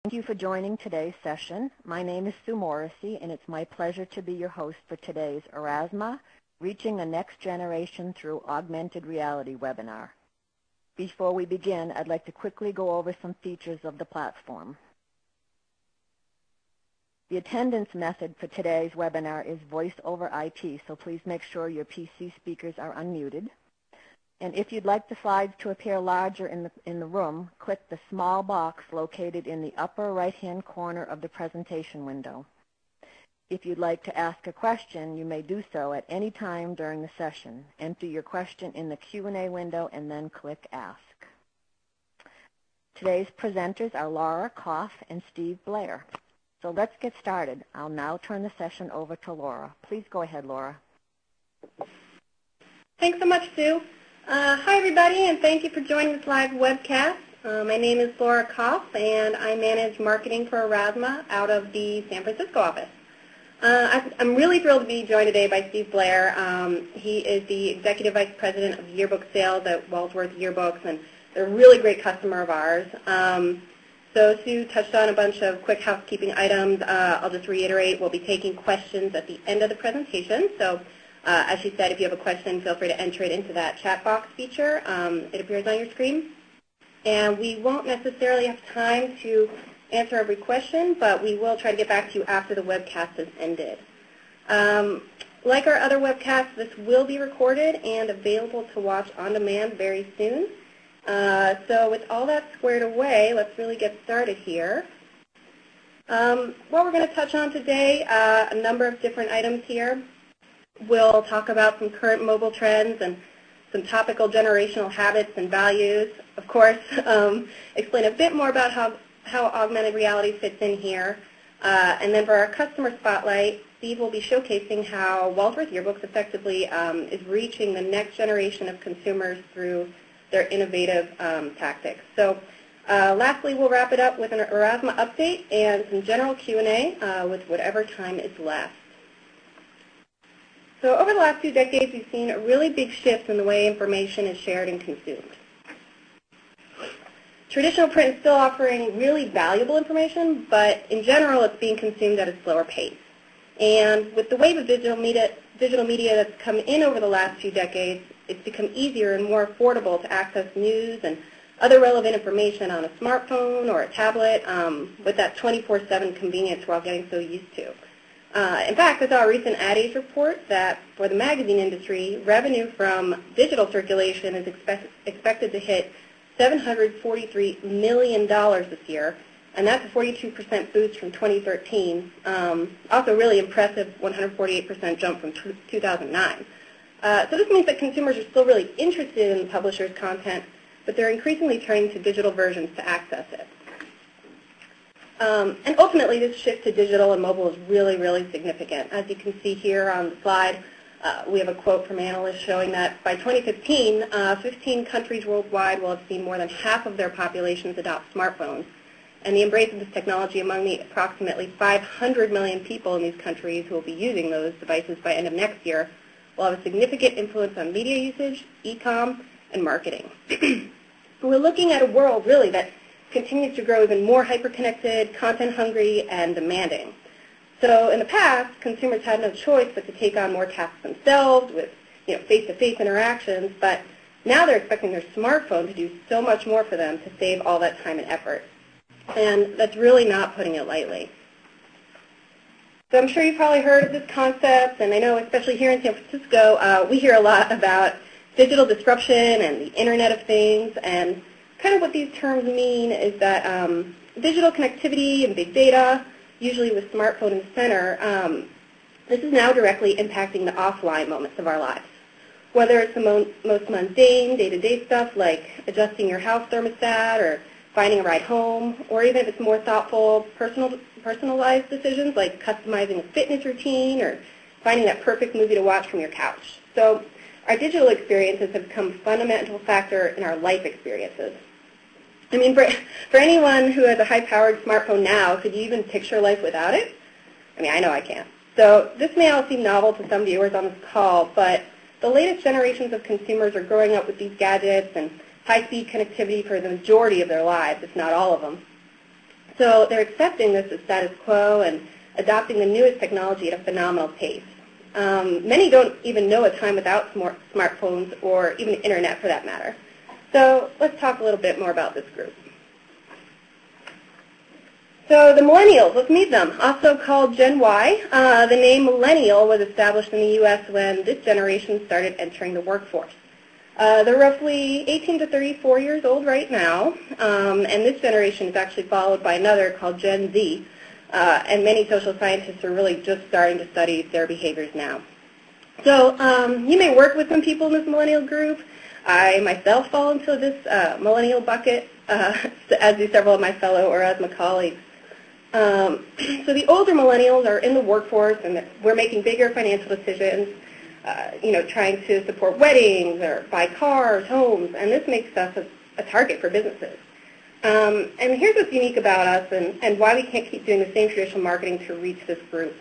Thank you for joining today's session. My name is Sue Morrissey, and it's my pleasure to be your host for today's Aurasma, Reaching the Next Generation Through Augmented Reality webinar. Before we begin, I'd like to quickly go over some features of the platform. The attendance method for today's webinar is voice over IP, so please make sure your PC speakers are unmuted. And if you'd like the slides to appear larger in the room, click the small box located in the upper right-hand corner of the presentation window. If you'd like to ask a question, you may do so at any time during the session. Enter your question in the Q&A window and then click Ask. Today's presenters are Laura Koff and Steve Blair. So let's get started. I'll now turn the session over to Laura. Please go ahead, Laura. Thanks so much, Sue. Hi, everybody, and thank you for joining this live webcast. My name is Laura Koff, and I manage marketing for Aurasma out of the San Francisco office. I'm really thrilled to be joined today by Steve Blair. He is the Executive Vice President of Yearbook Sales at Walsworth Yearbooks, and they're a really great customer of ours. So Sue touched on a bunch of quick housekeeping items. I'll just reiterate, we'll be taking questions at the end of the presentation. So as she said, if you have a question, feel free to enter it into that chat box feature. It appears on your screen. And we won't necessarily have time to answer every question, but we will try to get back to you after the webcast has ended. Like our other webcasts, this will be recorded and available to watch on demand very soon. So with all that squared away, let's really get started here. What we're going to touch on today, a number of different items here. We'll talk about some current mobile trends and some topical generational habits and values. Of course, explain a bit more about how augmented reality fits in here. And then for our customer spotlight, Steve will be showcasing how Walsworth Yearbooks effectively is reaching the next generation of consumers through their innovative tactics. So lastly, we'll wrap it up with an Aurasma update and some general Q&A with whatever time is left. So over the last few decades, we've seen a really big shift in the way information is shared and consumed. Traditional print is still offering really valuable information, but in general, it's being consumed at a slower pace. And with the wave of digital media that's come in over the last few decades, it's become easier and more affordable to access news and other relevant information on a smartphone or a tablet with that 24/7 convenience we're all getting so used to. In fact, I saw a recent Ad Age report that for the magazine industry, revenue from digital circulation is expected to hit $743 million this year, and that's a 42% boost from 2013. Also really impressive 148% jump from 2009. So this means that consumers are still really interested in the publisher's content, but they're increasingly turning to digital versions to access it. And ultimately, this shift to digital and mobile is really, really significant. As you can see here on the slide, we have a quote from analysts showing that by 2015, 15 countries worldwide will have seen more than half of their populations adopt smartphones. And the embrace of this technology among the approximately 500 million people in these countries who will be using those devices by end of next year will have a significant influence on media usage, e-com, and marketing. We're looking at a world, really, that continues to grow even more hyper-connected, content-hungry, and demanding. So in the past, consumers had no choice but to take on more tasks themselves with face-to-face interactions, but now they're expecting their smartphone to do so much more for them to save all that time and effort. And that's really not putting it lightly. So I'm sure you've probably heard of this concept, and I know especially here in San Francisco, we hear a lot about digital disruption and the Internet of Things, and kind of what these terms mean is that digital connectivity and big data, usually with smartphone in the center, this is now directly impacting the offline moments of our lives. Whether it's the most mundane day-to-day stuff like adjusting your house thermostat or finding a ride home, or even if it's more thoughtful, personalized decisions like customizing a fitness routine or finding that perfect movie to watch from your couch. So our digital experiences have become a fundamental factor in our life experiences. I mean, for anyone who has a high-powered smartphone now, could you even picture life without it? I mean, I know I can't. So this may all seem novel to some viewers on this call, but the latest generations of consumers are growing up with these gadgets and high-speed connectivity for the majority of their lives, if not all of them. So they're accepting this as status quo and adopting the newest technology at a phenomenal pace. Many don't even know a time without smartphones or even the internet for that matter. So let's talk a little bit more about this group. So the millennials, let's meet them, also called Gen Y. The name millennial was established in the U.S. when this generation started entering the workforce. They're roughly 18 to 34 years old right now, and this generation is actually followed by another called Gen Z, and many social scientists are really just starting to study their behaviors now. So you may work with some people in this millennial group. I myself fall into this millennial bucket, as do several of my fellow Aurasma colleagues. So the older millennials are in the workforce, and we're making bigger financial decisions, trying to support weddings or buy cars, homes, and this makes us a target for businesses. And here's what's unique about us and why we can't keep doing the same traditional marketing to reach this group.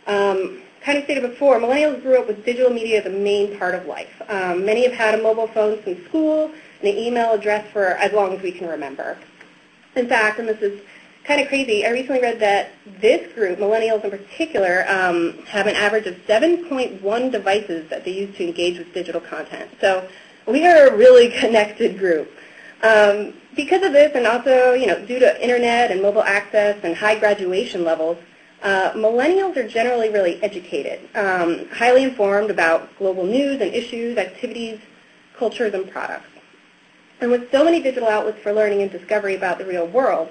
Kind of stated before, millennials grew up with digital media as a main part of life. Many have had a mobile phone since school and an email address for as long as we can remember. In fact, and this is kind of crazy, I recently read that this group, millennials in particular, have an average of 7.1 devices that they use to engage with digital content. So we are a really connected group. Because of this, and also due to internet and mobile access and high graduation levels, millennials are generally really educated, highly informed about global news and issues, activities, cultures, and products. And with so many digital outlets for learning and discovery about the real world,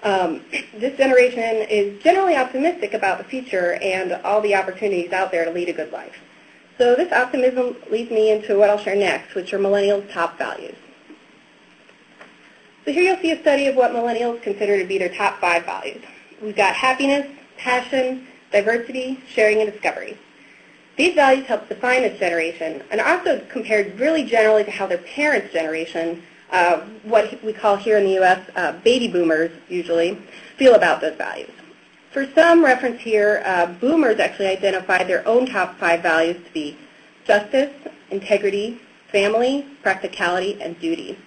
this generation is generally optimistic about the future and all the opportunities out there to lead a good life. So this optimism leads me into what I'll share next, which are millennials' top values. So here you'll see a study of what millennials consider to be their top 5 values. We've got happiness, passion, diversity, sharing, and discovery. These values help define this generation and are also compared really generally to how their parents' generation, what we call here in the U.S. Baby boomers usually, feel about those values. For some reference here, boomers actually identified their own top 5 values to be justice, integrity, family, practicality, and duty.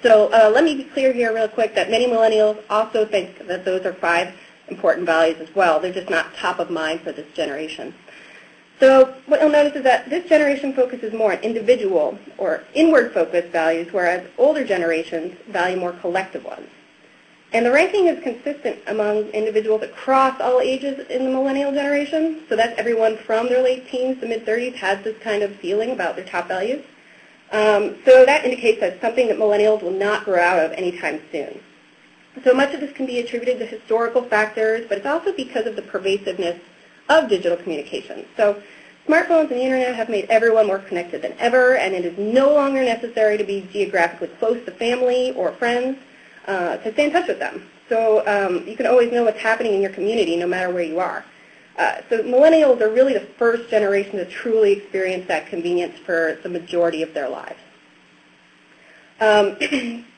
So let me be clear here real quick that many millennials also think that those are 5 important values as well. They're just not top of mind for this generation. So what you'll notice is that this generation focuses more on individual or inward-focused values, whereas older generations value more collective ones. And the ranking is consistent among individuals across all ages in the millennial generation. So that's everyone from their late teens to mid-30s has this kind of feeling about their top values. So that indicates that it's something that millennials will not grow out of anytime soon. So much of this can be attributed to historical factors, but it's also because of the pervasiveness of digital communications. So smartphones and the internet have made everyone more connected than ever, and it is no longer necessary to be geographically close to family or friends to stay in touch with them. So you can always know what's happening in your community no matter where you are. So millennials are really the first generation to truly experience that convenience for the majority of their lives.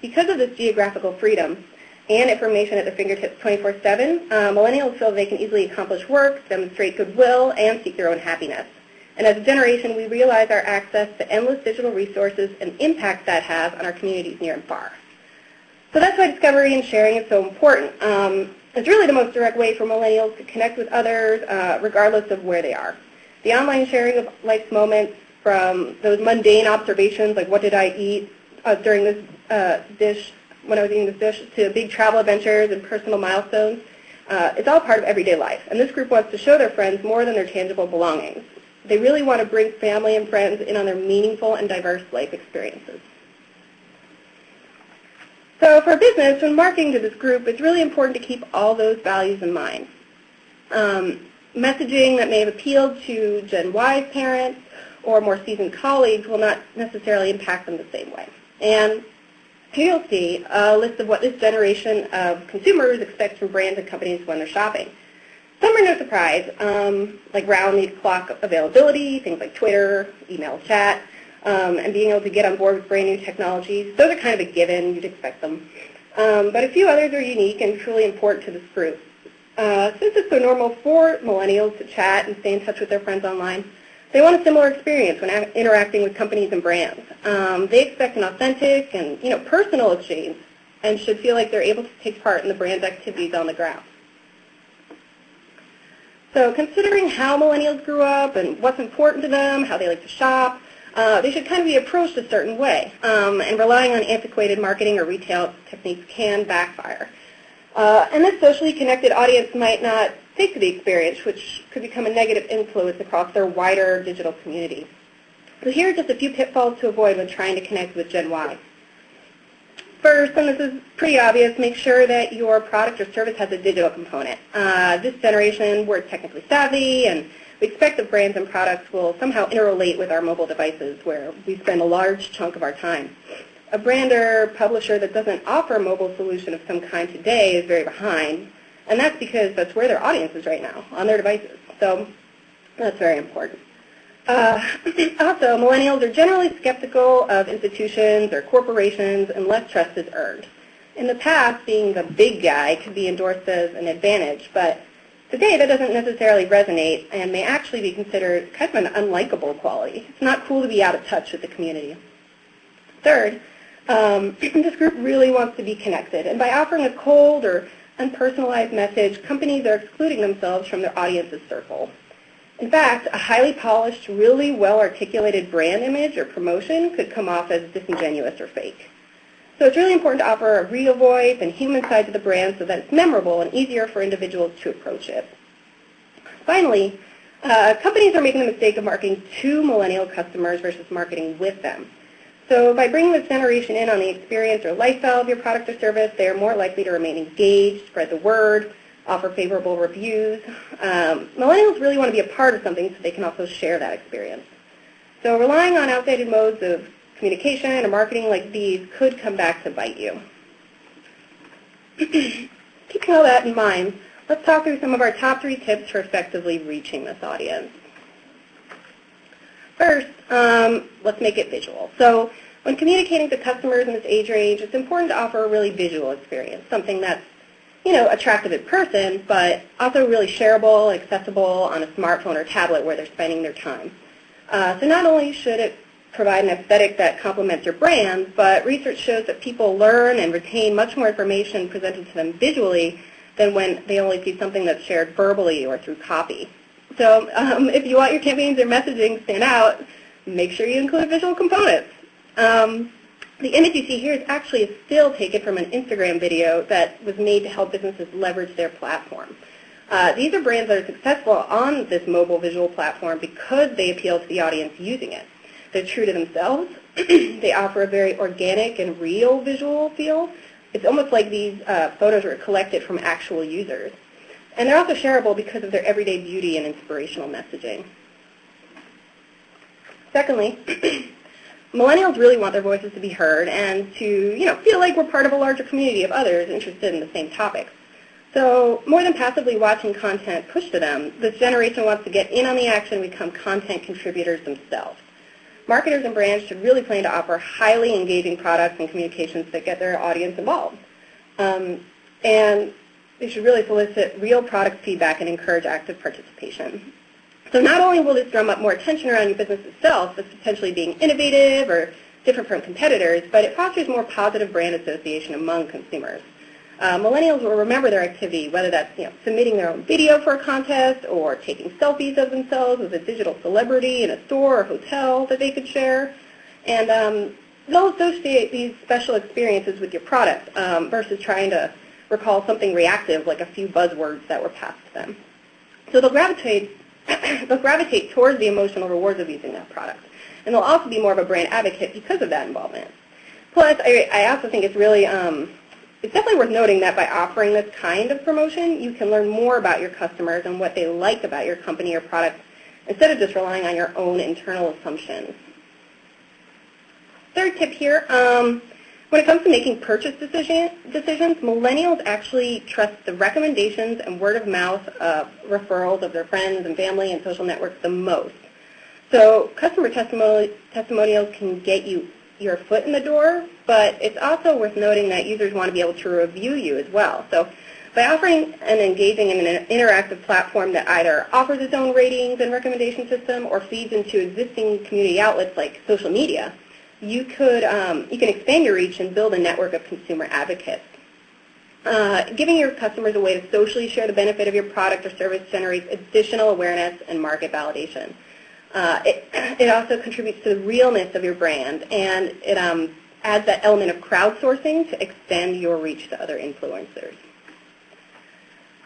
Because of this geographical freedom and information at their fingertips 24/7, millennials feel they can easily accomplish work, demonstrate goodwill, and seek their own happiness. And as a generation, we realize our access to endless digital resources and impact that has on our communities near and far. So that's why discovery and sharing is so important. It's really the most direct way for millennials to connect with others, regardless of where they are. The online sharing of life's moments, from those mundane observations like what did I eat during this dish, when I was eating this dish, to big travel adventures and personal milestones, it's all part of everyday life. And this group wants to show their friends more than their tangible belongings. They really want to bring family and friends in on their meaningful and diverse life experiences. So for business, when marketing to this group, it's really important to keep all those values in mind. Messaging that may have appealed to Gen Y's parents or more seasoned colleagues will not necessarily impact them the same way. And here you'll see a list of what this generation of consumers expects from brands and companies when they're shopping. Some are no surprise, like round-the-clock availability, things like Twitter, email chat, and being able to get on board with brand new technologies. Those are kind of a given. You'd expect them. But a few others are unique and truly important to this group. Since it's so normal for millennials to chat and stay in touch with their friends online, they want a similar experience when interacting with companies and brands. They expect an authentic and personal exchange and should feel like they're able to take part in the brand's activities on the ground. So considering how millennials grew up and what's important to them, how they like to shop, they should kind of be approached a certain way, and relying on antiquated marketing or retail techniques can backfire. And this socially connected audience might not take to the experience, which could become a negative influence across their wider digital community. So here are just a few pitfalls to avoid when trying to connect with Gen Y. First, and this is pretty obvious, make sure that your product or service has a digital component. This generation, we're technically savvy, and we expect that brands and products will somehow interrelate with our mobile devices, where we spend a large chunk of our time. A brand or publisher that doesn't offer a mobile solution of some kind today is very behind, and that's because that's where their audience is right now, on their devices. So that's very important. Also, millennials are generally skeptical of institutions or corporations unless trust is earned. In the past, being the big guy could be endorsed as an advantage, but today that doesn't necessarily resonate and may actually be considered kind of an unlikable quality. It's not cool to be out of touch with the community. Third, this group really wants to be connected, and by offering a cold or unpersonalized message, companies are excluding themselves from their audience's circle. In fact, a highly polished, really well-articulated brand image or promotion could come off as disingenuous or fake. So it's really important to offer a real voice and human side to the brand so that it's memorable and easier for individuals to approach it. Finally, companies are making the mistake of marketing to millennial customers versus marketing with them. So by bringing this generation in on the experience or lifestyle of your product or service, they are more likely to remain engaged, spread the word, offer favorable reviews. Millennials really want to be a part of something so they can also share that experience. So relying on outdated modes of communication or marketing like these could come back to bite you. Keeping all that in mind, let's talk through some of our top 3 tips for effectively reaching this audience. First, let's make it visual. So when communicating to customers in this age range, it's important to offer a really visual experience, something that's attractive in person, but also really shareable, accessible on a smartphone or tablet where they're spending their time. So not only should it provide an aesthetic that complements your brand, but research shows that people learn and retain much more information presented to them visually than when they only see something that's shared verbally or through copy. So if you want your campaigns or messaging to stand out, make sure you include visual components. The image you see here is actually a still taken from an Instagram video that was made to help businesses leverage their platform. These are brands that are successful on this mobile visual platform because they appeal to the audience using it. They're true to themselves. They offer a very organic and real visual feel. It's almost like these photos were collected from actual users. And they're also shareable because of their everyday beauty and inspirational messaging. Secondly, millennials really want their voices to be heard and to, feel like we're part of a larger community of others interested in the same topics. So more than passively watching content pushed to them, this generation wants to get in on the action and become content contributors themselves. Marketers and brands should really plan to offer highly engaging products and communications that get their audience involved. And they should really solicit real product feedback and encourage active participation. So not only will this drum up more attention around your business itself as potentially being innovative or different from competitors, but it fosters more positive brand association among consumers. Millennials will remember their activity, whether that's submitting their own video for a contest or taking selfies of themselves as a digital celebrity in a store or hotel that they could share. And they'll associate these special experiences with your product versus trying to recall something reactive like a few buzzwords that were passed to them. So they'll gravitate towards the emotional rewards of using that product. And they'll also be more of a brand advocate because of that involvement. Plus, I also think it's really, it's definitely worth noting that by offering this kind of promotion, you can learn more about your customers and what they like about your company or product instead of just relying on your own internal assumptions. Third tip here, when it comes to making purchase decisions, millennials actually trust the recommendations and word-of-mouth referrals of their friends and family and social networks the most. So customer testimonials can get you your foot in the door, but it's also worth noting that users want to be able to review you as well. So by offering and engaging in an interactive platform that either offers its own ratings and recommendation system or feeds into existing community outlets like social media, you can expand your reach and build a network of consumer advocates. Giving your customers a way to socially share the benefit of your product or service generates additional awareness and market validation. It also contributes to the realness of your brand, and it adds that element of crowdsourcing to extend your reach to other influencers.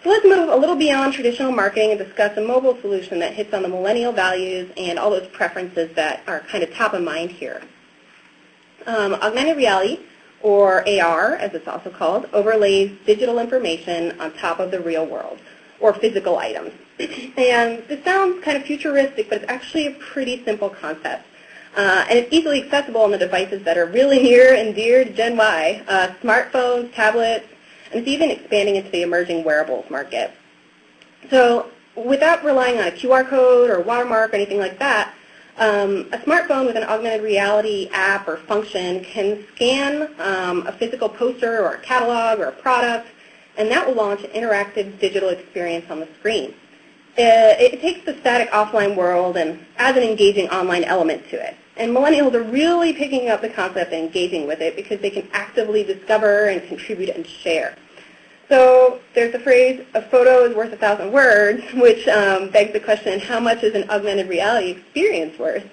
So let's move a little beyond traditional marketing and discuss a mobile solution that hits on the millennial values and all those preferences that are kind of top of mind here. Augmented reality, or AR as it's also called, overlays digital information on top of the real world, or physical items. And this sounds kind of futuristic, but it's actually a pretty simple concept. And it's easily accessible on the devices that are really near and dear to Gen Y, smartphones, tablets, and it's even expanding into the emerging wearables market. So without relying on a QR code or watermark or anything like that, a smartphone with an augmented reality app or function can scan a physical poster or a catalog or a product, and that will launch an interactive digital experience on the screen. It takes the static offline world and adds an engaging online element to it. And millennials are really picking up the concept and engaging with it because they can actively discover and contribute and share. So there's the phrase, a photo is worth 1,000 words, which begs the question, how much is an augmented reality experience worth?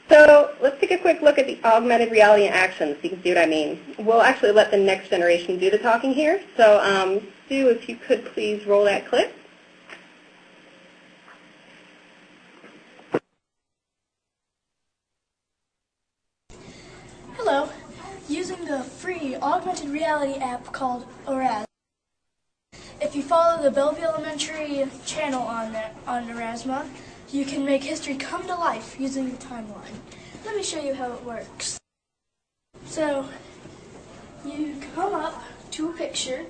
So let's take a quick look at the augmented reality in action so you can see what I mean. We'll actually let the next generation do the talking here. So Sue, if you could please roll that clip. Hello. Using the free augmented reality app called Aurasma. If you follow the Bellevue Elementary channel on Aurasma, you can make history come to life using the timeline. Let me show you how it works. So, you come up to a picture,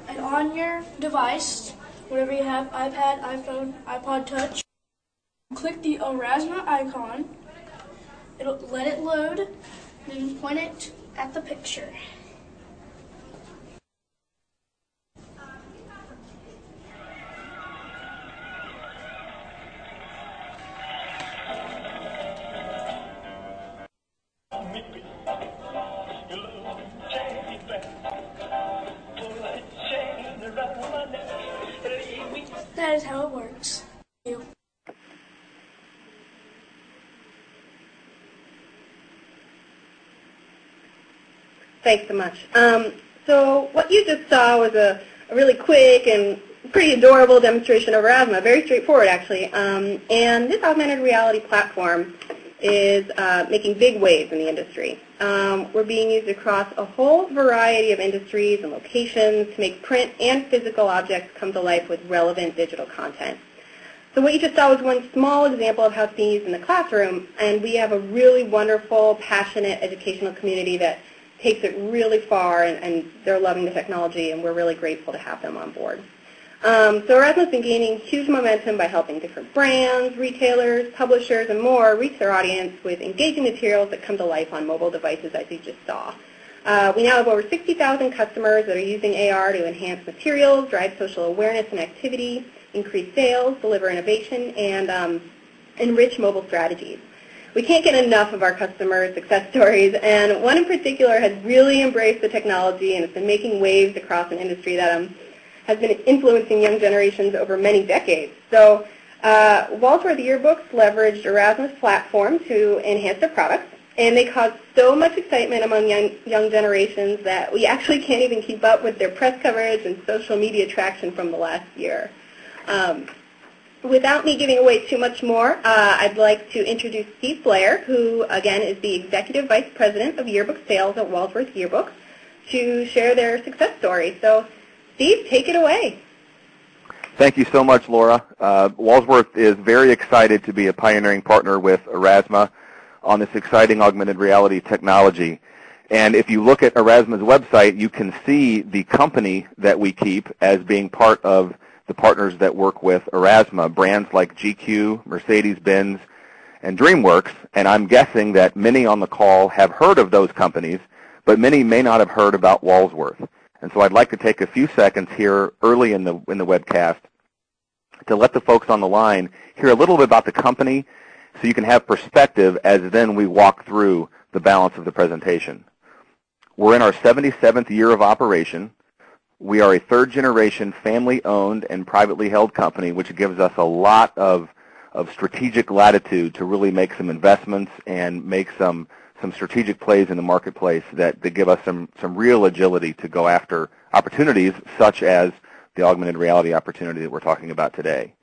and on your device, whatever you have, iPad, iPhone, iPod Touch, click the Aurasma icon. It'll let it load, then point it at the picture. That is how it works. Thank you. Thanks so much. So what you just saw was a really quick and pretty adorable demonstration of Aurasma, very straightforward actually. And this augmented reality platform is making big waves in the industry. We're being used across a whole variety of industries and locations to make print and physical objects come to life with relevant digital content. So what you just saw was one small example of how it's being used in the classroom, and we have a really wonderful, passionate educational community that takes it really far, and they're loving the technology, and we're really grateful to have them on board. So Aurasma's been gaining huge momentum by helping different brands, retailers, publishers, and more reach their audience with engaging materials that come to life on mobile devices, as you just saw. We now have over 60,000 customers that are using AR to enhance materials, drive social awareness and activity, increase sales, deliver innovation, and enrich mobile strategies. We can't get enough of our customer success stories, and one in particular has really embraced the technology and has been making waves across an industry that has been influencing young generations over many decades. So Walsworth Yearbooks leveraged Aurasma's platform to enhance their products, and they caused so much excitement among young generations that we actually can't even keep up with their press coverage and social media traction from the last year. Without me giving away too much more, I'd like to introduce Steve Blair, who, again, is the Executive Vice President of Yearbook Sales at Walsworth Yearbooks, to share their success story. So, Steve, take it away. Thank you so much, Laura. Walsworth is very excited to be a pioneering partner with Aurasma on this exciting augmented reality technology. And if you look at Aurasma's website, you can see the company that we keep as being part of the partners that work with Aurasma, brands like GQ, Mercedes-Benz, and DreamWorks. And I'm guessing that many on the call have heard of those companies, but many may not have heard about Walsworth. And so I'd like to take a few seconds here early in the webcast to let the folks on the line hear a little bit about the company so you can have perspective as then we walk through the balance of the presentation. We're in our 77th year of operation. We are a third-generation family-owned and privately held company, which gives us a lot of strategic latitude to really make some investments and make some strategic plays in the marketplace that give us some real agility to go after opportunities such as the augmented reality opportunity that we're talking about today.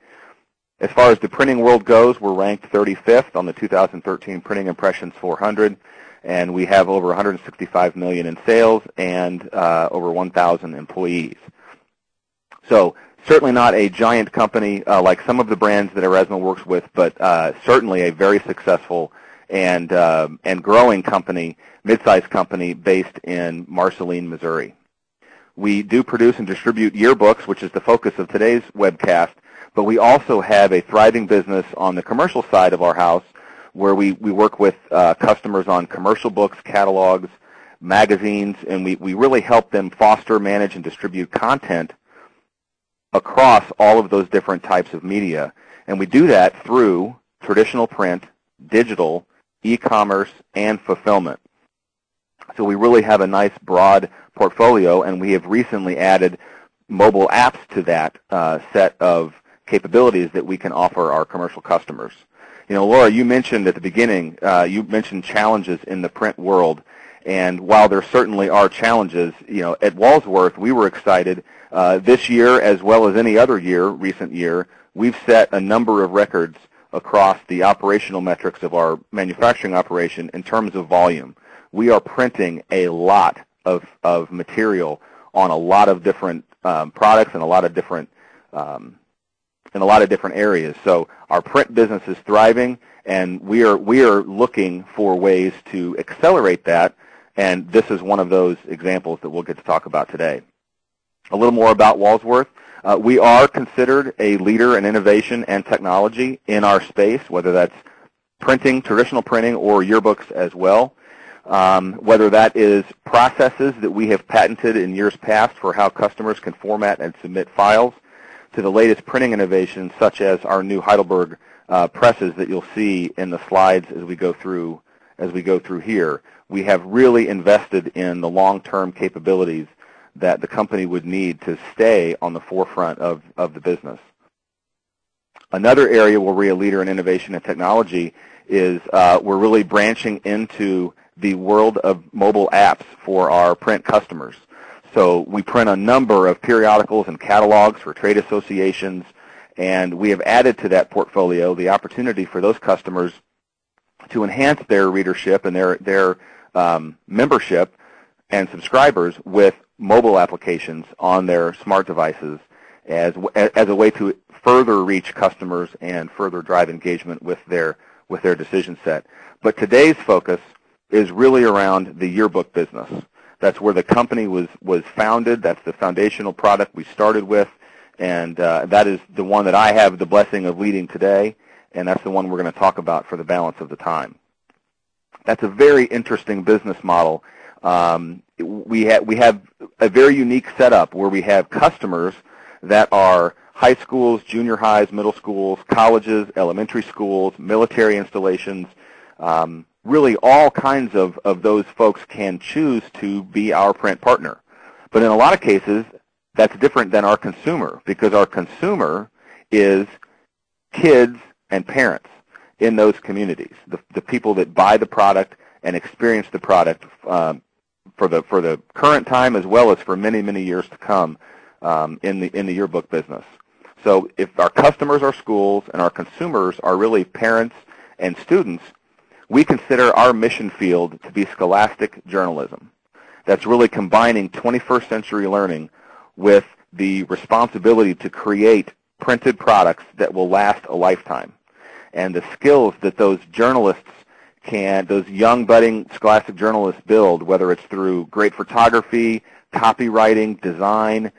As far as the printing world goes, we're ranked 35th on the 2013 Printing Impressions 400, and we have over 165 million in sales and over 1,000 employees. So certainly not a giant company like some of the brands that Aurasma works with, but certainly a very successful and growing company, mid-sized company based in Marceline, Missouri. We do produce and distribute yearbooks, which is the focus of today's webcast, but we also have a thriving business on the commercial side of our house where we work with customers on commercial books, catalogs, magazines, and we really help them foster, manage, and distribute content across all of those different types of media. And we do that through traditional print, digital, e-commerce, and fulfillment. So we really have a nice broad portfolio, and we have recently added mobile apps to that set of capabilities that we can offer our commercial customers. You know, Laura, you mentioned at the beginning, you mentioned challenges in the print world, and while there certainly are challenges, you know, at Walsworth we were excited this year as well as any other year, recent year, we've set a number of records across the operational metrics of our manufacturing operation in terms of volume. We are printing a lot of material on a lot of different products and a lot of different in a lot of different areas. So our print business is thriving, and we are looking for ways to accelerate that, and this is one of those examples that we'll get to talk about today. A little more about Walsworth. We are considered a leader in innovation and technology in our space, whether that's printing, traditional printing, or yearbooks as well. Whether that is processes that we have patented in years past for how customers can format and submit files, to the latest printing innovations such as our new Heidelberg presses that you'll see in the slides as we go through here. We have really invested in the long-term capabilities that the company would need to stay on the forefront of the business. Another area where we're a leader in innovation and technology is we're really branching into the world of mobile apps for our print customers. So we print a number of periodicals and catalogs for trade associations, and we have added to that portfolio the opportunity for those customers to enhance their readership and their membership and subscribers with mobile applications on their smart devices as a way to further reach customers and further drive engagement with their decision set. But today's focus is really around the yearbook business. That's where the company was founded. That's the foundational product we started with, and that is the one that I have the blessing of leading today, and that's the one we're going to talk about for the balance of the time. That's a very interesting business model. We have a very unique setup where we have customers that are high schools, junior highs, middle schools, colleges, elementary schools, military installations. Really all kinds of those folks can choose to be our print partner. But in a lot of cases, that's different than our consumer, because our consumer is kids and parents in those communities, the people that buy the product and experience the product for the current time as well as for many, many years to come in the yearbook business. So if our customers are schools and our consumers are really parents and students, we consider our mission field to be scholastic journalism. That's really combining 21st century learning with the responsibility to create printed products that will last a lifetime. And the skills that those journalists those young budding scholastic journalists build, whether it's through great photography, copywriting, design,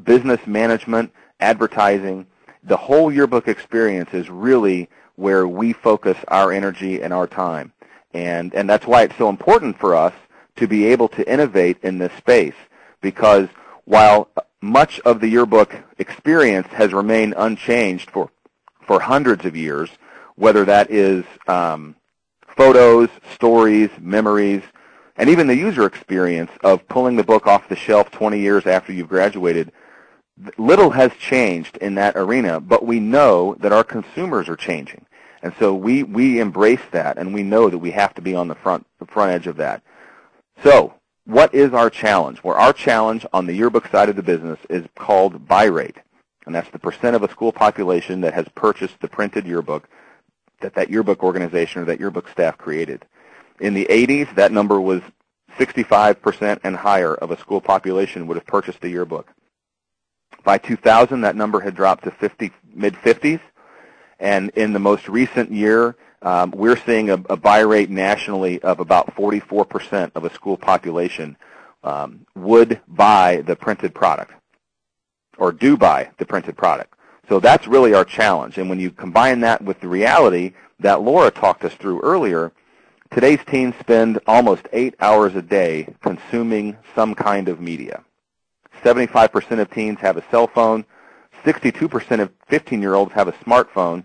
business management, advertising, the whole yearbook experience is really where we focus our energy and our time. And that's why it's so important for us to be able to innovate in this space, because while much of the yearbook experience has remained unchanged for hundreds of years, whether that is photos, stories, memories, and even the user experience of pulling the book off the shelf 20 years after you've graduated. Little has changed in that arena, but we know that our consumers are changing. And so we embrace that, and we know that we have to be on the front edge of that. So what is our challenge? Well, our challenge on the yearbook side of the business is called buy rate, and that's the percent of a school population that has purchased the printed yearbook that yearbook organization or that yearbook staff created. In the 80s, that number was 65% and higher of a school population would have purchased a yearbook. By 2000, that number had dropped to mid-50s, and in the most recent year, we're seeing a buy rate nationally of about 44% of a school population would buy the printed product or do buy the printed product. So that's really our challenge. And when you combine that with the reality that Laura talked us through earlier, today's teens spend almost 8 hours a day consuming some kind of media. 75% of teens have a cell phone. 62% of 15-year-olds have a smartphone.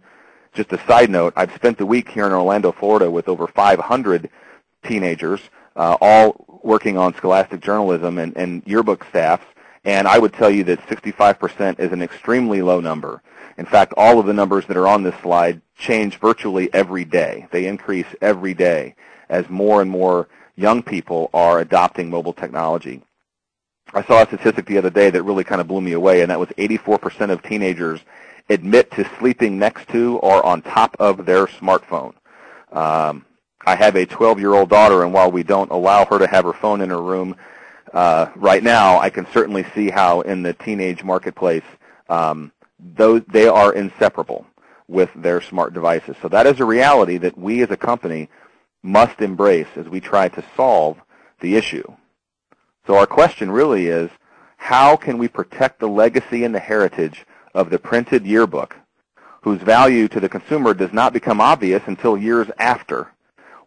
Just a side note, I've spent the week here in Orlando, Florida with over 500 teenagers, all working on scholastic journalism and yearbook staffs, and I would tell you that 65% is an extremely low number. In fact, all of the numbers that are on this slide change virtually every day. They increase every day as more and more young people are adopting mobile technology. I saw a statistic the other day that really kind of blew me away, and that was 84% of teenagers admit to sleeping next to or on top of their smartphone. I have a 12-year-old daughter, and while we don't allow her to have her phone in her room right now, I can certainly see how in the teenage marketplace they are inseparable with their smart devices. So that is a reality that we as a company must embrace as we try to solve the issue. So our question really is, how can we protect the legacy and the heritage of the printed yearbook, whose value to the consumer does not become obvious until years after,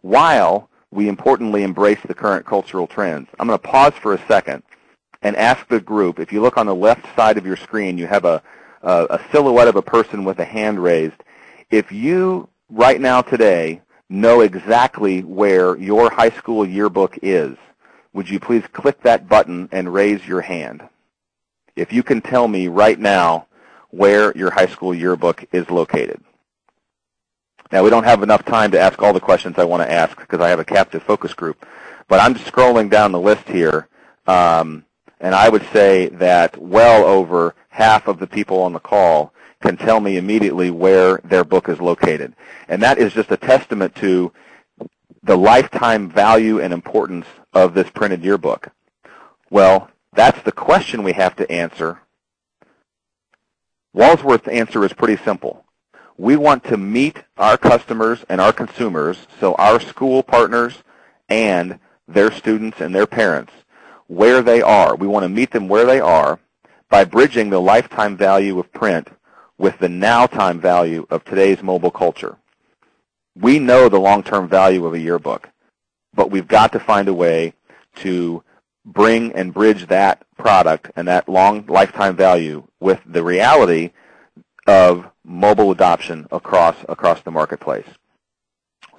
while we importantly embrace the current cultural trends? I'm going to pause for a second and ask the group, if you look on the left side of your screen, you have a silhouette of a person with a hand raised. If you, right now today, know exactly where your high school yearbook is, would you please click that button and raise your hand? If you can tell me right now where your high school yearbook is located. Now, we don't have enough time to ask all the questions I want to ask because I have a captive focus group, but I'm just scrolling down the list here, and I would say that well over half of the people on the call can tell me immediately where their book is located. And that is just a testament to the lifetime value and importance of this printed yearbook. Well, that's the question we have to answer. Walsworth's answer is pretty simple. We want to meet our customers and our consumers, so our school partners and their students and their parents, where they are. We want to meet them where they are by bridging the lifetime value of print with the now-time value of today's mobile culture. We know the long-term value of a yearbook, but we've got to find a way to bring and bridge that product and that long lifetime value with the reality of mobile adoption across the marketplace.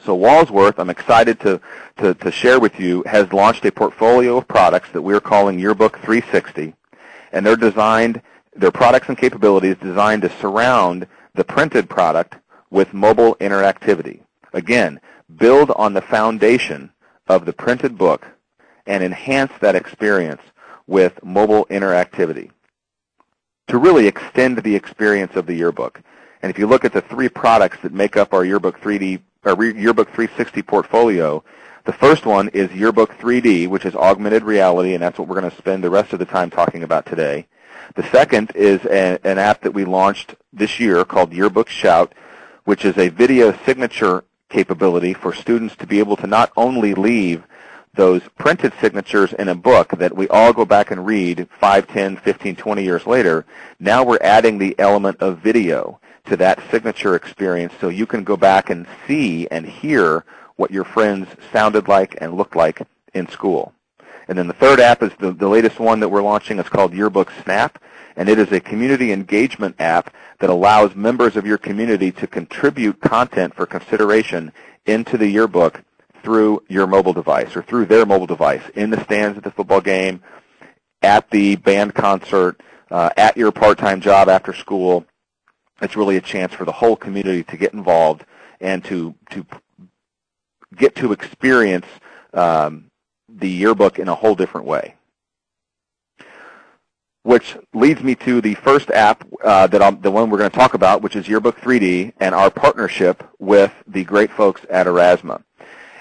So Walsworth, I'm excited to share with you, has launched a portfolio of products that we're calling Yearbook 360, and their products and capabilities designed to surround the printed product with mobile interactivity. Again, build on the foundation of the printed book and enhance that experience with mobile interactivity to really extend the experience of the yearbook. And if you look at the three products that make up our Yearbook 360 portfolio, the first one is Yearbook 3D, which is augmented reality, and that's what we're going to spend the rest of the time talking about today. The second is an app that we launched this year called Yearbook Shout, which is a video signature capability for students to be able to not only leave those printed signatures in a book that we all go back and read 5, 10, 15, 20 years later. Now we're adding the element of video to that signature experience so you can go back and see and hear what your friends sounded like and looked like in school. And then the third app is the latest one that we're launching. It's called Yearbooks Snap, and it is a community engagement app that allows members of your community to contribute content for consideration into the yearbook through your mobile device or through their mobile device, in the stands at the football game, at the band concert, at your part-time job after school. It's really a chance for the whole community to get involved and to get to experience the yearbook in a whole different way. Which leads me to the first app, the one we're going to talk about, which is Yearbook 3D and our partnership with the great folks at Aurasma.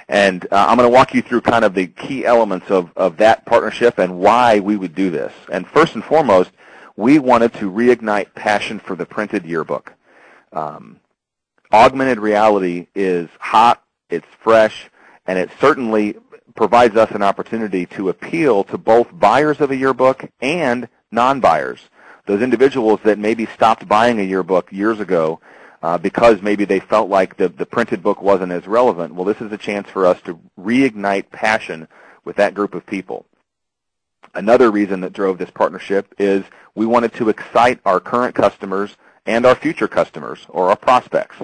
And I'm going to walk you through kind of the key elements of that partnership and why we would do this. And first and foremost, we wanted to reignite passion for the printed yearbook. Augmented reality is hot, it's fresh, and it certainly provides us an opportunity to appeal to both buyers of a yearbook and non-buyers, those individuals that maybe stopped buying a yearbook years ago because maybe they felt like the printed book wasn't as relevant. Well, this is a chance for us to reignite passion with that group of people. Another reason that drove this partnership is we wanted to excite our current customers and our future customers, or our prospects.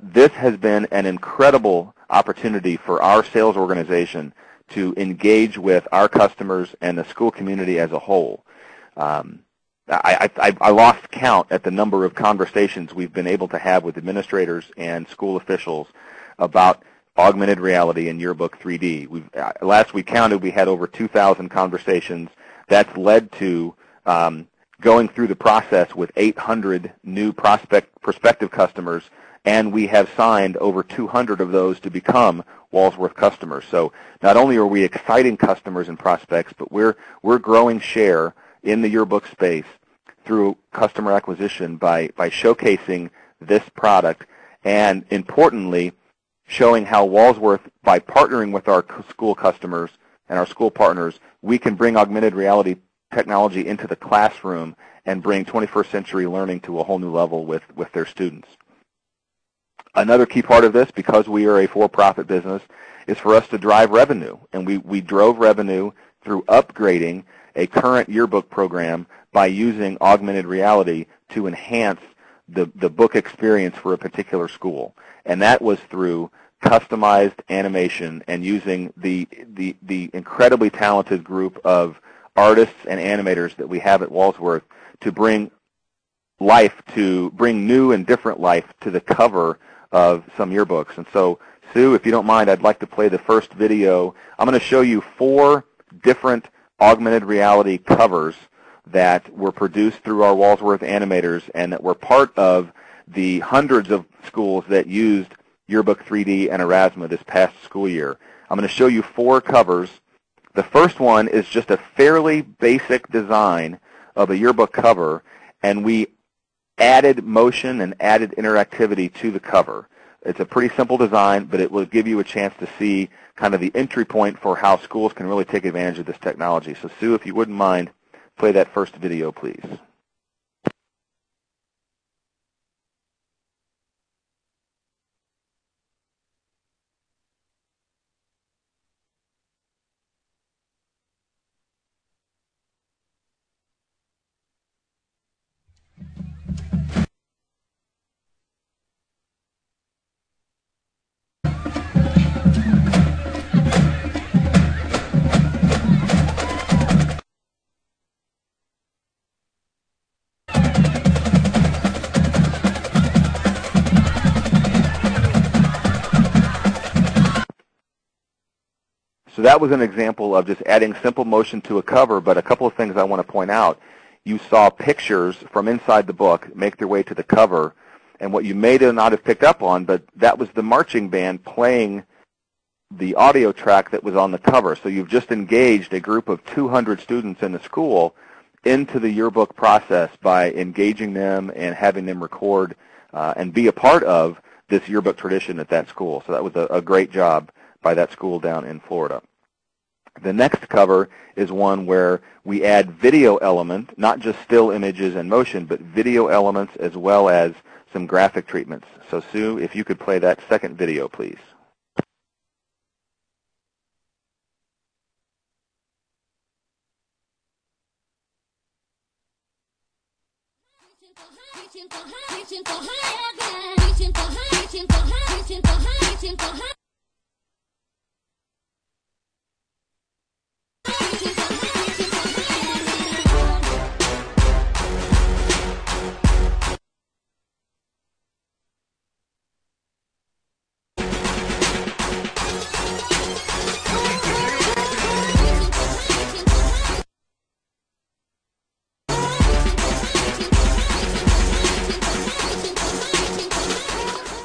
This has been an incredible opportunity for our sales organization to engage with our customers and the school community as a whole. I lost count at the number of conversations we've been able to have with administrators and school officials about augmented reality and Yearbook 3D. Last we counted, we had over 2,000 conversations. That's led to going through the process with 800 new prospective customers, and we have signed over 200 of those to become Walsworth customers. So not only are we exciting customers and prospects, but we're growing share in the yearbook space through customer acquisition by showcasing this product, and importantly, showing how Walsworth, by partnering with our school customers and our school partners, we can bring augmented reality technology into the classroom and bring 21st century learning to a whole new level with their students. Another key part of this, because we are a for-profit business, is for us to drive revenue. And we drove revenue through upgrading a current yearbook program by using augmented reality to enhance the book experience for a particular school. And that was through customized animation and using the incredibly talented group of artists and animators that we have at Walsworth to bring new and different life to the cover of some yearbooks. And so, Sue, if you don't mind, I'd like to play the first video. I'm going to show you 4 different augmented reality covers that were produced through our Walsworth animators and that were part of the hundreds of schools that used Yearbook 3D and Aurasma this past school year. I'm going to show you 4 covers. The first one is just a fairly basic design of a yearbook cover, and we added motion and added interactivity to the cover. It's a pretty simple design, but it will give you a chance to see kind of the entry point for how schools can really take advantage of this technology. So, Sue, if you wouldn't mind, play that first video, please. So that was an example of just adding simple motion to a cover, but a couple of things I want to point out. You saw pictures from inside the book make their way to the cover, and what you may not have picked up on, but that was the marching band playing the audio track that was on the cover. So you've just engaged a group of 200 students in the school into the yearbook process by engaging them and having them record and be a part of this yearbook tradition at that school. So that was a great job by that school down in Florida. The next cover is one where we add video element, not just still images and motion, but video elements as well as some graphic treatments. So, Sue, if you could play that second video, please.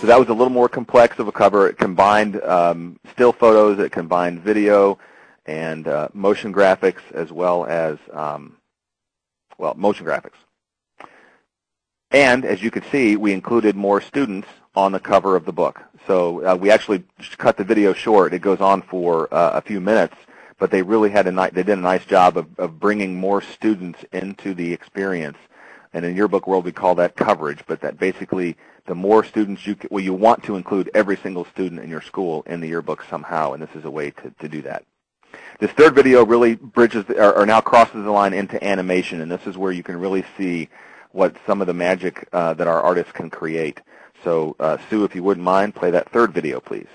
So that was a little more complex of a cover. It combined still photos, it combined video and motion graphics, as well as, motion graphics. And as you could see, we included more students on the cover of the book. So we actually cut the video short. It goes on for a few minutes, but they really had they did a nice job of bringing more students into the experience. And in yearbook world, we call that coverage, but that basically the more students you want to include every single student in your school in the yearbook somehow, and this is a way to do that. This third video really bridges or now crosses the line into animation, and this is where you can really see what some of the magic that our artists can create. So Sue, if you wouldn't mind, play that third video, please.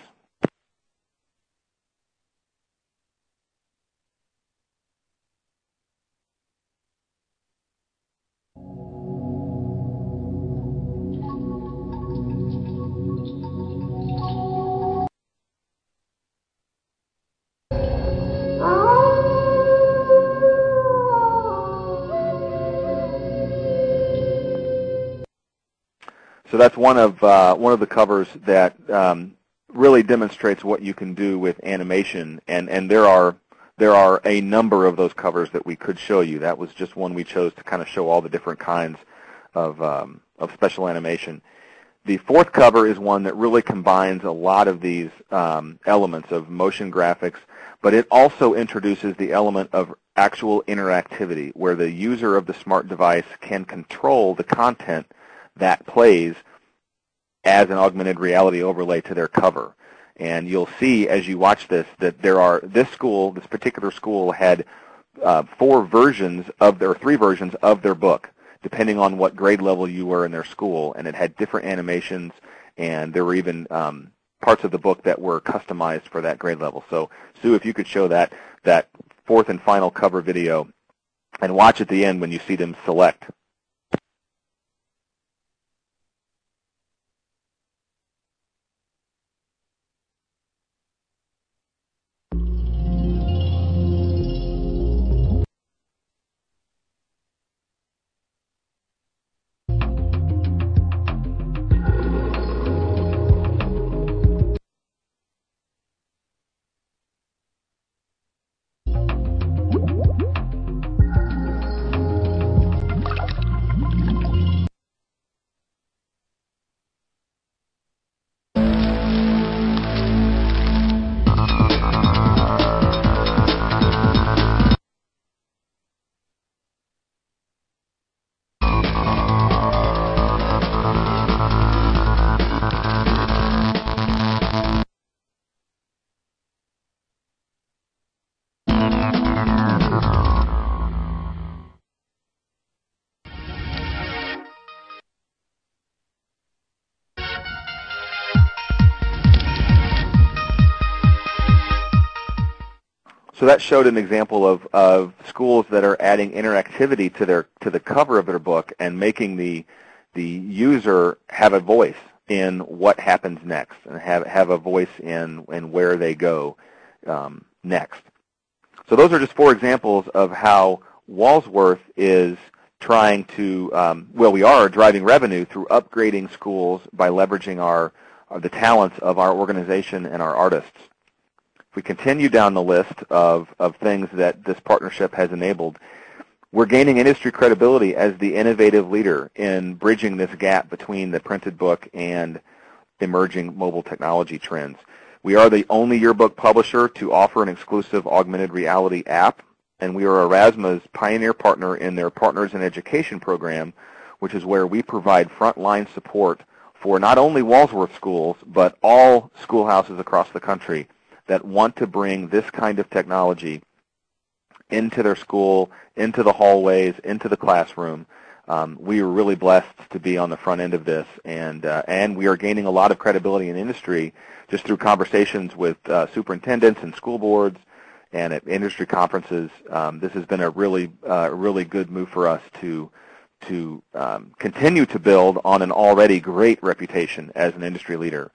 So that's one of the covers that really demonstrates what you can do with animation, and there are a number of those covers that we could show you. That was just one we chose to kind of show all the different kinds of special animation. The fourth cover is one that really combines a lot of these elements of motion graphics, but it also introduces the element of actual interactivity, where the user of the smart device can control the content that plays as an augmented reality overlay to their cover. And you'll see as you watch this that this particular school had three versions of their book, depending on what grade level you were in their school, and it had different animations, and there were even parts of the book that were customized for that grade level. So Sue, if you could show that fourth and final cover video, and watch at the end when you see them select. So that showed an example of schools that are adding interactivity to the cover of their book and making the user have a voice in what happens next, and have a voice in where they go next. So those are just four examples of how Walsworth is trying to, we are driving revenue through upgrading schools by leveraging the talents of our organization and our artists. If we continue down the list of things that this partnership has enabled, we're gaining industry credibility as the innovative leader in bridging this gap between the printed book and emerging mobile technology trends. We are the only yearbook publisher to offer an exclusive augmented reality app, and we are Aurasma's pioneer partner in their Partners in Education program, which is where we provide frontline support for not only Walsworth schools, but all schoolhouses across the country that want to bring this kind of technology into their school, into the hallways, into the classroom, We are really blessed to be on the front end of this, and we are gaining a lot of credibility in industry just through conversations with superintendents and school boards and at industry conferences. This has been a really good move for us to continue to build on an already great reputation as an industry leader.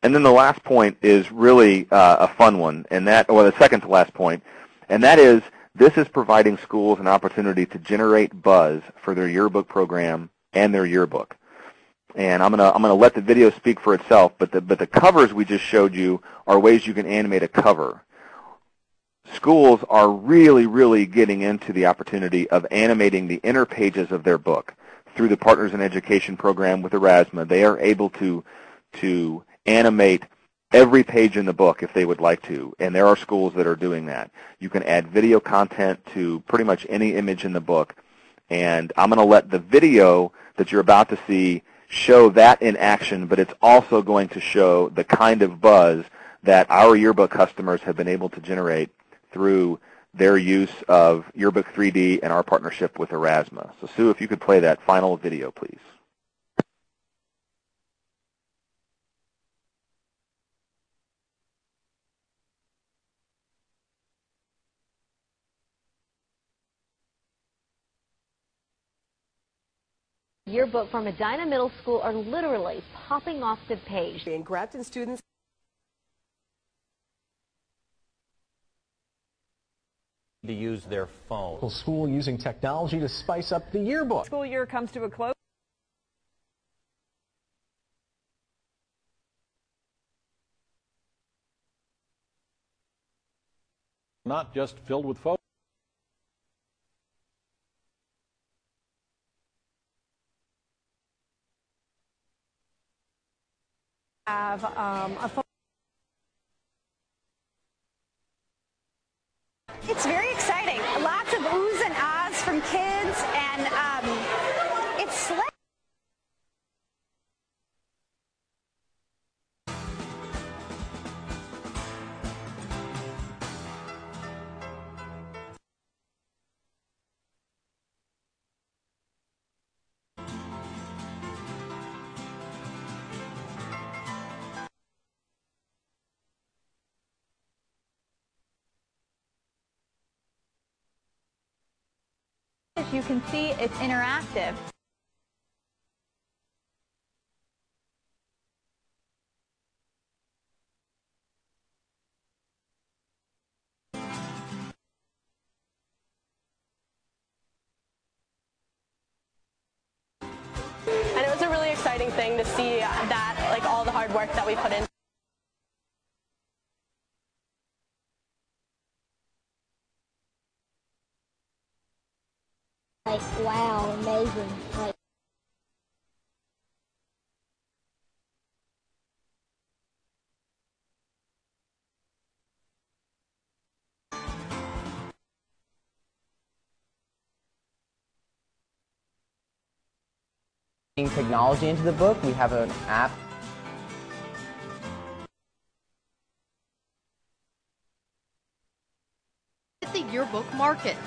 And then the last point is really a fun one, and the second to last point, and that is this is providing schools an opportunity to generate buzz for their yearbook program and their yearbook. And I'm gonna let the video speak for itself, but the covers we just showed you are ways you can animate a cover. Schools are really getting into the opportunity of animating the inner pages of their book through the Partners in Education program with Aurasma. They are able to animate every page in the book if they would like to, and there are schools that are doing that. You can add video content to pretty much any image in the book, and I'm going to let the video that you're about to see show that in action, but it's also going to show the kind of buzz that our yearbook customers have been able to generate through their use of Yearbook 3D and our partnership with Aurasma. So Sue, if you could play that final video, please. Yearbook from Medina Middle School are literally popping off the page. And Grafton students to use their phone. School using technology to spice up the yearbook. school year comes to a close. Not just filled with photos. Have a phone. It's very exciting. Lots of oohs and ahs from kids, and it's slick. As you can see, it's interactive. And it was a really exciting thing to see that, like, all the hard work that we put in. Like, wow, amazing. Like, technology into the book. We have an app. At the yearbook market.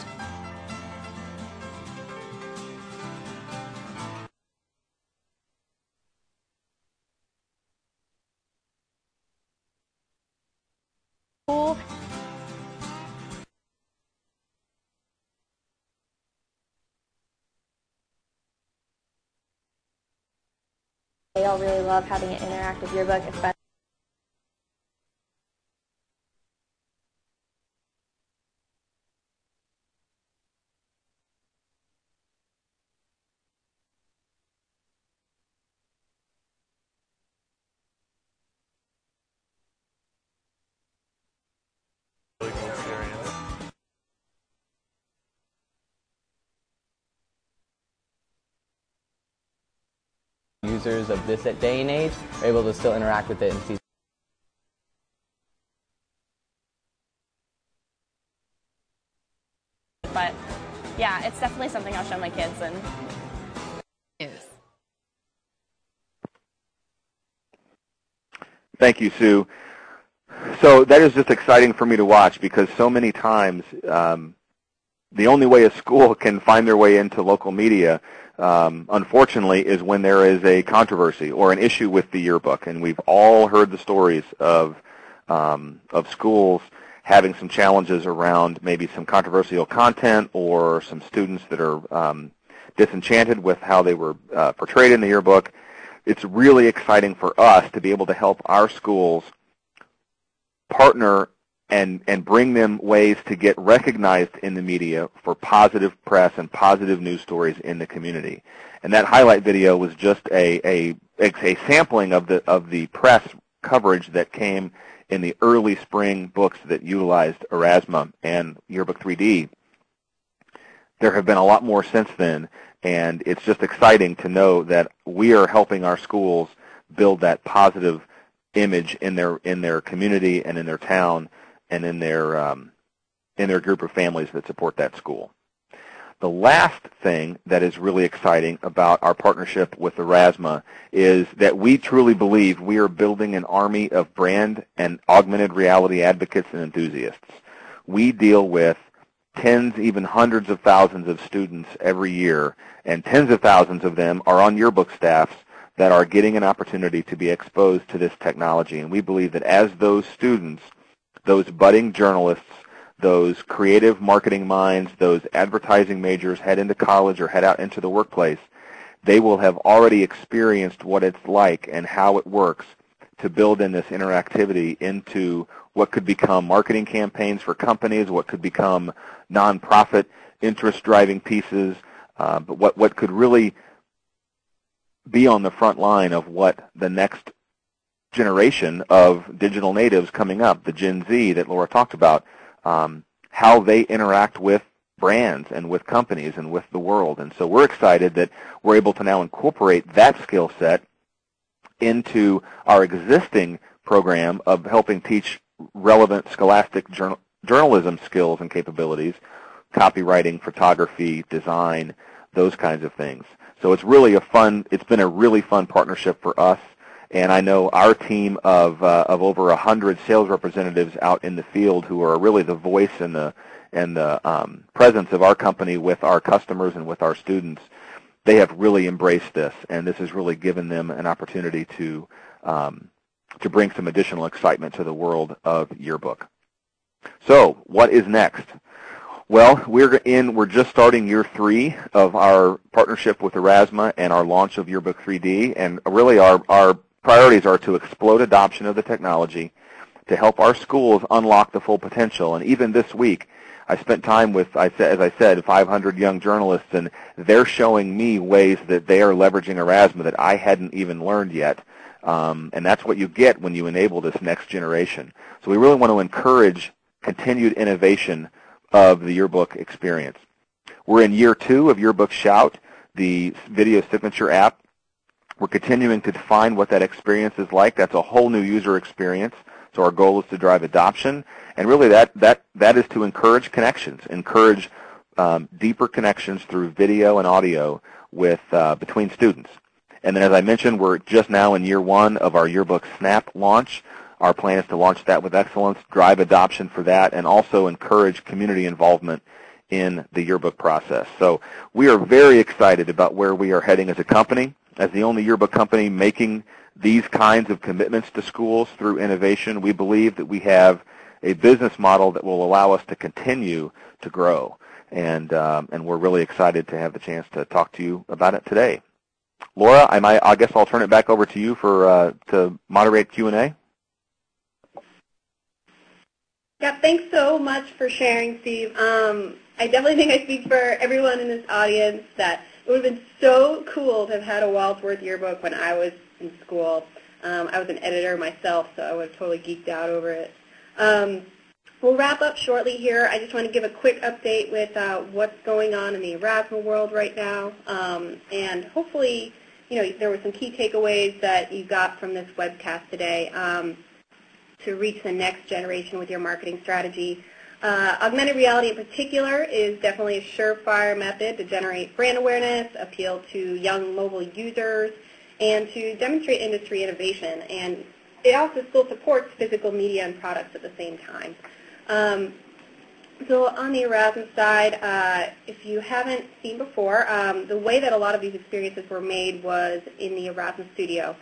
They all really love having an interactive yearbook, especially. Users of this day and age are able to still interact with it and see. But yeah, it's definitely something I'll show my kids. And Thank you, Sue. So that is just exciting for me to watch because so many times the only way a school can find their way into local media, unfortunately, is when there is a controversy or an issue with the yearbook. And we've all heard the stories of schools having some challenges around maybe some controversial content or some students that are disenchanted with how they were portrayed in the yearbook. It's really exciting for us to be able to help our schools partner and bring them ways to get recognized in the media for positive press and positive news stories in the community. And that highlight video was just a sampling of the press coverage that came in the early spring books that utilized Aurasma and Yearbook 3D. There have been a lot more since then, and it's just exciting to know that we are helping our schools build that positive image in their community and in their town and in their group of families that support that school. The last thing that is really exciting about our partnership with Aurasma is that we truly believe we are building an army of brand and augmented reality advocates and enthusiasts. We deal with tens, even hundreds of thousands of students every year, and tens of thousands of them are on yearbook staffs that are getting an opportunity to be exposed to this technology. And we believe that as those students, those budding journalists, those creative marketing minds, those advertising majors head into college or head out into the workplace, they will have already experienced what it's like and how it works to build in this interactivity into what could become marketing campaigns for companies, what could become nonprofit interest-driving pieces, but what could really be on the front line of what the next generation of digital natives coming up, the Gen Z that Laura talked about, how they interact with brands and with companies and with the world. And so we're excited that we're able to now incorporate that skill set into our existing program of helping teach relevant scholastic journalism skills and capabilities, copywriting, photography, design, those kinds of things. So it's been a really fun partnership for us. And I know our team of over 100 sales representatives out in the field who are really the voice and the presence of our company with our customers and with our students. They have really embraced this, and this has really given them an opportunity to bring some additional excitement to the world of yearbook. So what is next? Well, we're just starting year 3 of our partnership with Aurasma and our launch of Yearbook 3D, and really our priorities are to explode adoption of the technology, to help our schools unlock the full potential. And even this week, I spent time with, as I said, 500 young journalists, and they're showing me ways that they are leveraging Aurasma that I hadn't even learned yet. And that's what you get when you enable this next generation. So we really want to encourage continued innovation of the yearbook experience. We're in year 2 of Yearbook Shout, the video signature app. We're continuing to define what that experience is like. That's a whole new user experience. So our goal is to drive adoption, and really that is to encourage connections, encourage deeper connections through video and audio with between students. And then, as I mentioned, we're just now in year 1 of our Yearbook Snap launch. Our plan is to launch that with excellence, drive adoption for that, and also encourage community involvement in the yearbook process. So we are very excited about where we are heading as a company. As the only yearbook company making these kinds of commitments to schools through innovation, we believe that we have a business model that will allow us to continue to grow. And we're really excited to have the chance to talk to you about it today. Laura, I guess I'll turn it back over to you to moderate Q&A. Yeah, thanks so much for sharing, Steve. I definitely think I speak for everyone in this audience that it would have been so cool to have had a Walsworth yearbook when I was in school. I was an editor myself, so I would have totally geeked out over it. We'll wrap up shortly here. I just want to give a quick update with what's going on in the Aurasma world right now. And hopefully, there were some key takeaways that you got from this webcast today to reach the next generation with your marketing strategy. Augmented reality in particular is definitely a surefire method to generate brand awareness, appeal to young mobile users, and to demonstrate industry innovation. And it also still supports physical media and products at the same time. So on the Aurasma side, if you haven't seen before, the way that a lot of these experiences were made was in the Aurasma studio.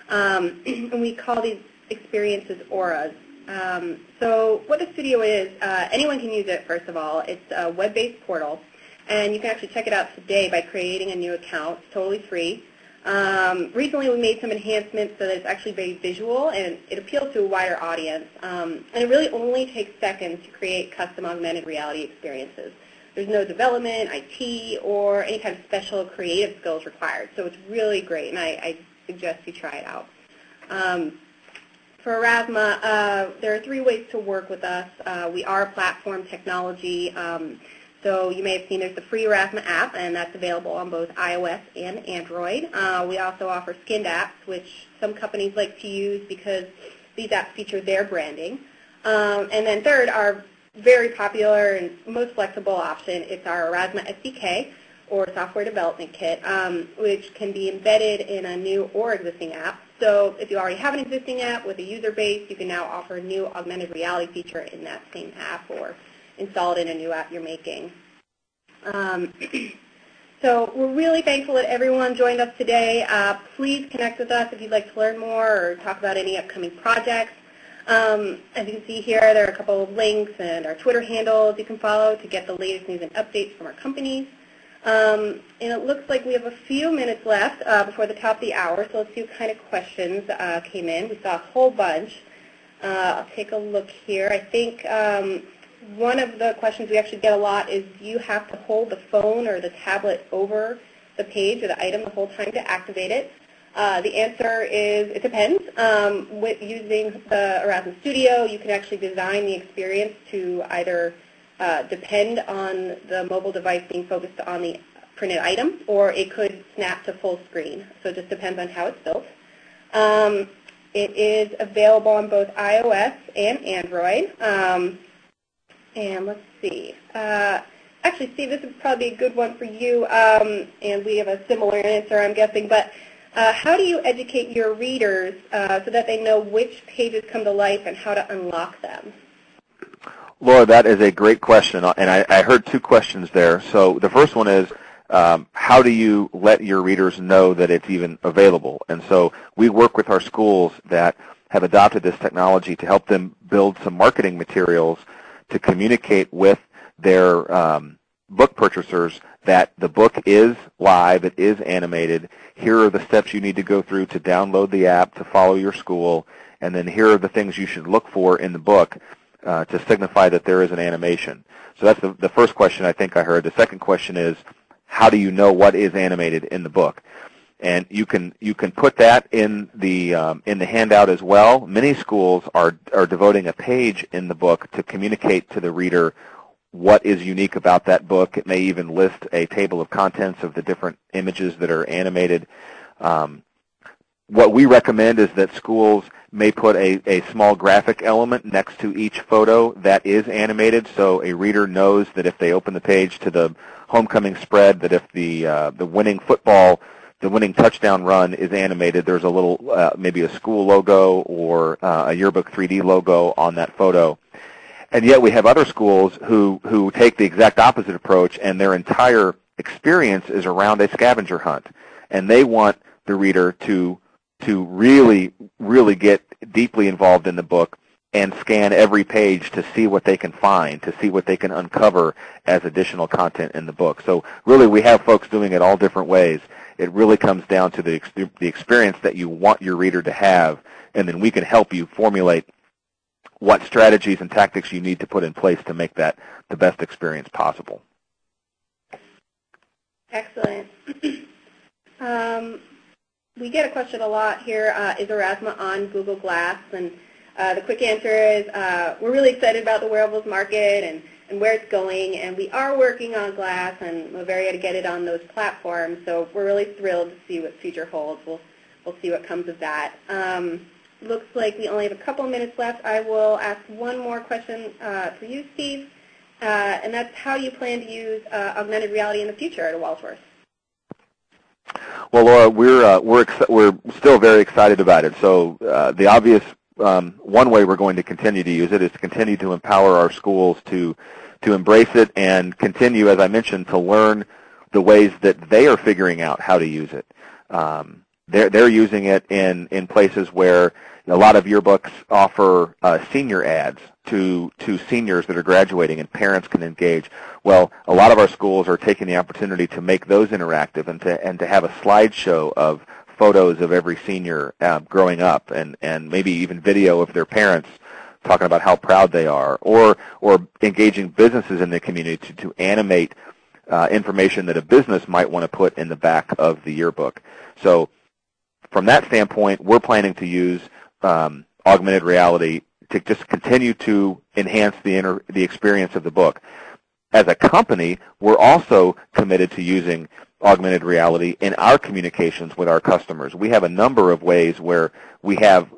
And we call these experiences auras. So what the studio is, anyone can use it, first of all. It's a web-based portal, and you can actually check it out today by creating a new account. It's totally free. Recently we made some enhancements so that it's actually very visual and it appeals to a wider audience. And it really only takes seconds to create custom augmented reality experiences. There's no development, IT, or any kind of special creative skills required. So it's really great, and I suggest you try it out. For Aurasma, there are 3 ways to work with us. We are a platform technology. So you may have seen there's the free Aurasma app, and that's available on both iOS and Android. We also offer skinned apps, which some companies like to use because these apps feature their branding. And then third, our very popular and most flexible option, it's our Aurasma SDK, or software development kit, which can be embedded in a new or existing app. So if you already have an existing app with a user base, you can now offer a new augmented reality feature in that same app or install it in a new app you're making. So we're really thankful that everyone joined us today. Please connect with us if you'd like to learn more or talk about any upcoming projects. As you can see here, there are a couple of links and our Twitter handles you can follow to get the latest news and updates from our companies. And it looks like we have a few minutes left before the top of the hour, so let's see what kind of questions came in. We saw a whole bunch. I'll take a look here. I think one of the questions we actually get a lot is, do you have to hold the phone or the tablet over the page or the item the whole time to activate it? The answer is it depends. With using the Aurasma Studio, you can actually design the experience to either depend on the mobile device being focused on the printed item, or it could snap to full screen. So it just depends on how it's built. It is available on both iOS and Android. And let's see. Actually, Steve, this would probably be a good one for you, and we have a similar answer, I'm guessing. But how do you educate your readers so that they know which pages come to life and how to unlock them? Laura, that is a great question, and I heard 2 questions there. So the first one is, how do you let your readers know that it's even available? And so we work with our schools that have adopted this technology to help them build some marketing materials to communicate with their book purchasers that the book is live, it is animated, here are the steps you need to go through to download the app to follow your school, and then here are the things you should look for in the book to signify that there is an animation. So that's the first question I think I heard. The second question is, how do you know what is animated in the book? And you can put that in the handout as well. Many schools are devoting a page in the book to communicate to the reader what is unique about that book. It may even list a table of contents of the different images that are animated. What we recommend is that schools may put a small graphic element next to each photo that is animated, so a reader knows that if they open the page to the homecoming spread, that if the winning touchdown run is animated, there's a little, maybe a school logo or a yearbook 3D logo on that photo. And yet we have other schools who take the exact opposite approach, and their entire experience is around a scavenger hunt. And they want the reader to really, really get deeply involved in the book and scan every page to see what they can find, to see what they can uncover as additional content in the book. So really we have folks doing it all different ways. It really comes down to the experience that you want your reader to have, and then we can help you formulate what strategies and tactics you need to put in place to make that the best experience possible. Excellent. We get a question a lot here, is Aurasma on Google Glass? And the quick answer is we're really excited about the wearables market and where it's going, and we are working on Glass, and we're very to get it on those platforms, so we're really thrilled to see what future holds. We'll see what comes of that. Looks like we only have a couple minutes left. I will ask one more question for you, Steve, and that's how you plan to use augmented reality in the future at Walsworth. Well, Laura, we're still very excited about it. So the obvious one way we're going to continue to use it is to continue to empower our schools to embrace it and continue, as I mentioned, to learn the ways that they are figuring out how to use it. They're using it in places where a lot of yearbooks offer senior ads to seniors that are graduating, and parents can engage. Well, a lot of our schools are taking the opportunity to make those interactive and to have a slideshow of photos of every senior growing up, and maybe even video of their parents talking about how proud they are, or engaging businesses in the community to animate information that a business might want to put in the back of the yearbook. So from that standpoint, we're planning to use augmented reality to just continue to enhance the experience of the book. As a company, we're also committed to using augmented reality in our communications with our customers. We have a number of ways where we have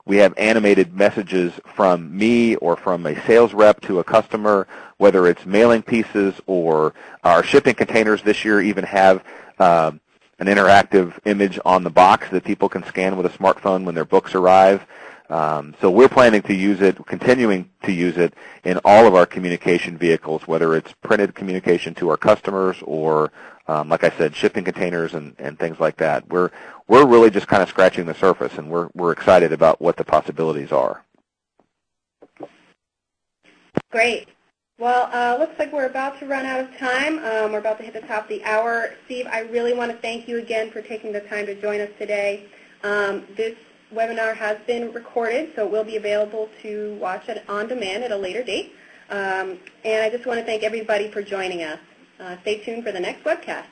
animated messages from me or from a sales rep to a customer, whether it's mailing pieces or our shipping containers this year even have an interactive image on the box that people can scan with a smartphone when their books arrive. So we're planning to use it, continuing to use it in all of our communication vehicles, whether it's printed communication to our customers or, like I said, shipping containers and things like that. We're really just kind of scratching the surface, and we're excited about what the possibilities are. Great. Well, looks like we're about to run out of time. We're about to hit the top of the hour. Steve, I really want to thank you again for taking the time to join us today. This webinar has been recorded, so it will be available to watch it on demand at a later date. And I just want to thank everybody for joining us. Stay tuned for the next webcast.